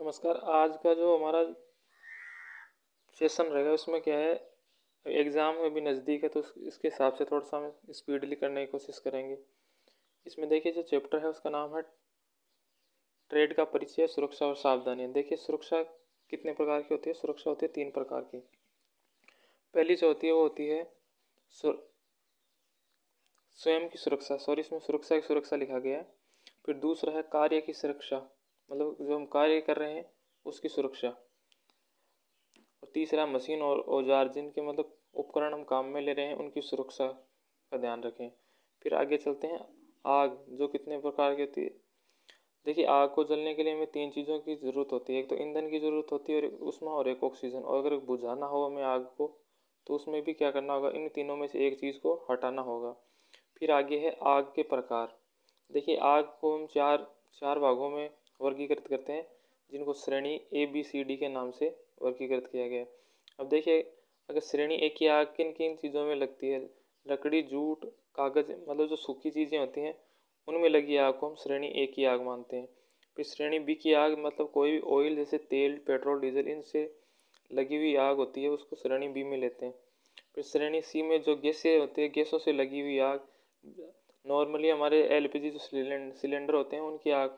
नमस्कार। आज का जो हमारा सेशन रहेगा उसमें क्या है, एग्ज़ाम में भी नज़दीक है तो इसके हिसाब से थोड़ा सा हम स्पीडली करने की कोशिश करेंगे। इसमें देखिए जो चैप्टर है उसका नाम है ट्रेड का परिचय, सुरक्षा और सावधानियाँ। देखिए सुरक्षा कितने प्रकार की होती है? सुरक्षा होती है 3 प्रकार की। पहली जो होती है वो होती है स्वयं की सुरक्षा, इसमें सुरक्षा की सुरक्षा लिखा गया है। फिर दूसरा है कार्य की सुरक्षा, मतलब जो हम कार्य कर रहे हैं उसकी सुरक्षा। और तीसरा मशीन और औजार जिनके मतलब उपकरण हम काम में ले रहे हैं उनकी सुरक्षा का ध्यान रखें। फिर आगे चलते हैं आग, जो कितने प्रकार की होती है। देखिए आग को जलने के लिए हमें 3 चीज़ों की ज़रूरत होती है। एक तो ईंधन की ज़रूरत होती है और उसमें और एक ऑक्सीजन। और अगर बुझाना हो हमें आग को तो उसमें भी क्या करना होगा, इन तीनों में से एक चीज़ को हटाना होगा। फिर आगे है आग के प्रकार। देखिए आग को हम चार भागों में वर्गीकृत करते हैं, जिनको श्रेणी ABCD के नाम से वर्गीकृत किया गया है। अब देखिए अगर श्रेणी A की आग किन किन चीज़ों में लगती है, लकड़ी, जूट, कागज़, मतलब जो सूखी चीज़ें होती हैं उनमें लगी आग को हम श्रेणी A की आग मानते हैं। फिर श्रेणी B की आग मतलब कोई भी ऑयल जैसे तेल, पेट्रोल, डीजल, इनसे लगी हुई आग होती है उसको श्रेणी B में लेते हैं। फिर श्रेणी C में जो गैसें होती है, गैसों से लगी हुई आग, नॉर्मली हमारे LPG जो सिलेंडर होते हैं उनकी आग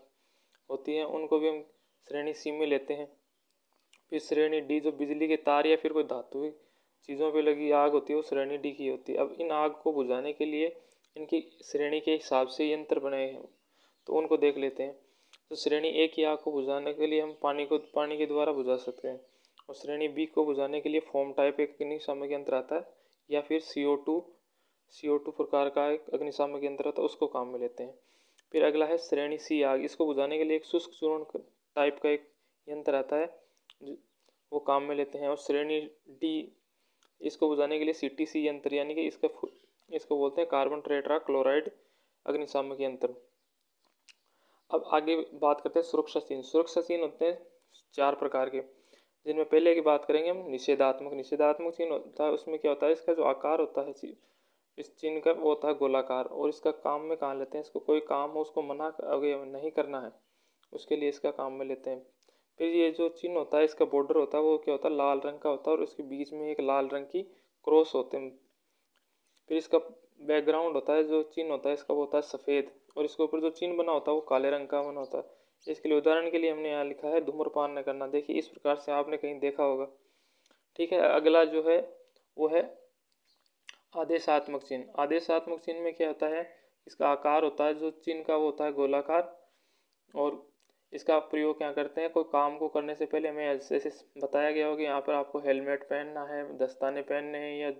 होती है, उनको भी हम श्रेणी C में लेते हैं। फिर श्रेणी D जो बिजली के तार या फिर कोई धातु चीज़ों पे लगी आग होती है वो श्रेणी D की होती है। अब इन आग को बुझाने के लिए इनकी श्रेणी के हिसाब से यंत्र बने हैं तो उनको देख लेते हैं। तो श्रेणी A की आग को बुझाने के लिए हम पानी के द्वारा बुझा सकते हैं। और श्रेणी B को बुझाने के लिए फोम टाइप एक अग्निशामक यंत्र आता है, या फिर CO2 प्रकार का एक अग्निशामक यंत्र आता है, उसको काम में लेते हैं। फिर अगला है श्रेणी C आग। इसको बुझाने के लिए एक शुष्क चूर्ण टाइप का एक यंत्र आता है, वो काम में लेते हैं। और श्रेणी D इसको बुझाने के लिए CTC यंत्र, यानी कि इसको बोलते हैं कार्बन टेट्रा क्लोराइड अग्निशामक यंत्र। अब आगे बात करते हैं सुरक्षा चिन्ह। सुरक्षा चिन्ह होते हैं 4 प्रकार के, जिनमें पहले की बात करेंगे हम निषेधात्मक चिन्ह होता है। उसमें क्या होता है, इसका जो आकार होता है इस चिन्ह का वो होता है गोलाकार। और इसका काम में कहाँ लेते हैं, इसको कोई काम हो उसको मना अगर नहीं करना है उसके लिए इसका काम में लेते हैं। फिर ये जो चिन्ह होता है इसका बॉर्डर होता है वो क्या होता है, लाल रंग का होता है और उसके बीच में एक लाल रंग की क्रॉस होते हैं। फिर इसका बैकग्राउंड होता है, जो चिन्ह होता है इसका वो होता है सफ़ेद, और इसके ऊपर जो चिन्ह बना होता है वो काले रंग का बना होता है। इसके लिए उदाहरण के लिए हमने यहाँ लिखा है धूम्रपान न करना। देखिए इस प्रकार से आपने कहीं देखा होगा। ठीक है, अगला जो है वो है आदेशात्मक चिन्ह। आदेशात्मक चिन्ह में क्या होता है, इसका आकार होता है जो चिन्ह का वो होता है गोलाकार। और इसका प्रयोग क्या करते हैं, कोई काम को करने से पहले हमें जैसे बताया गया हो कि यहाँ पर आपको हेलमेट पहनना है, दस्ताने पहनने हैं या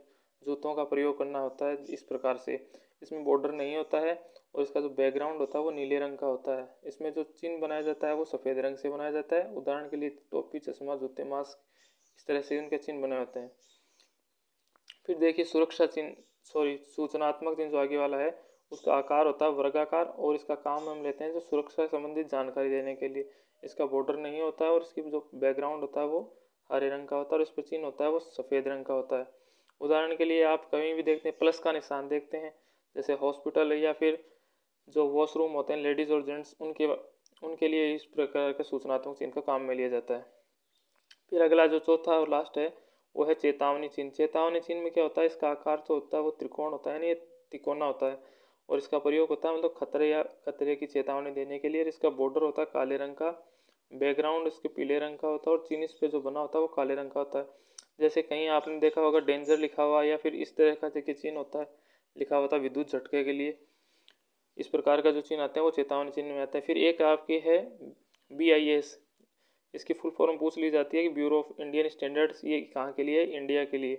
जूतों का प्रयोग करना होता है, इस प्रकार से। इसमें बॉर्डर नहीं होता है और इसका जो बैकग्राउंड होता है वो नीले रंग का होता है। इसमें जो चिन्ह बनाया जाता है वो सफ़ेद रंग से बनाया जाता है। उदाहरण के लिए टोपी, चश्मा, जूते, मास्क, इस तरह से उनके चिन्ह बने होते हैं। फिर देखिए सूचनात्मक चिन्ह जो आगे वाला है उसका आकार होता है वर्गाकार, और इसका काम हम लेते हैं जो सुरक्षा संबंधित जानकारी देने के लिए। इसका बॉर्डर नहीं होता है और इसकी जो बैकग्राउंड होता है वो हरे रंग का होता है और इस पर चिन्ह होता है वो सफ़ेद रंग का होता है। उदाहरण के लिए आप कहीं भी देखते हैं प्लस का निशान देखते हैं, जैसे हॉस्पिटल या फिर जो वॉशरूम होते हैं लेडीज़ और जेंट्स, उनके लिए इस प्रकार के सूचनात्मक चिन्ह का काम में लिया जाता है। फिर अगला जो चौथा और लास्ट है वो है चेतावनी चिन्ह। चेतावनी चिन्ह में क्या होता है, इसका आकार जो होता है वो त्रिकोण होता है, यानी ये तिकोना होता है, और इसका प्रयोग होता है मतलब खतरे की चेतावनी देने के लिए। और इसका बॉर्डर होता है काले रंग का, बैकग्राउंड इसके पीले रंग का होता है और चिन्ह इस पे जो बना होता है वो काले रंग का होता है। जैसे कहीं आपने देखा होगा डेंजर लिखा हुआ, या फिर इस तरह का देखिए चिन्ह होता है लिखा होता है विद्युत झटके के लिए। इस प्रकार का जो चिन्ह आता है वो चेतावनी चिन्ह में आता है। फिर एक आपकी है BIS, इसकी फुल फॉर्म पूछ ली जाती है कि ब्यूरो ऑफ इंडियन स्टैंडर्ड्स। ये कहाँ के लिए, इंडिया के लिए।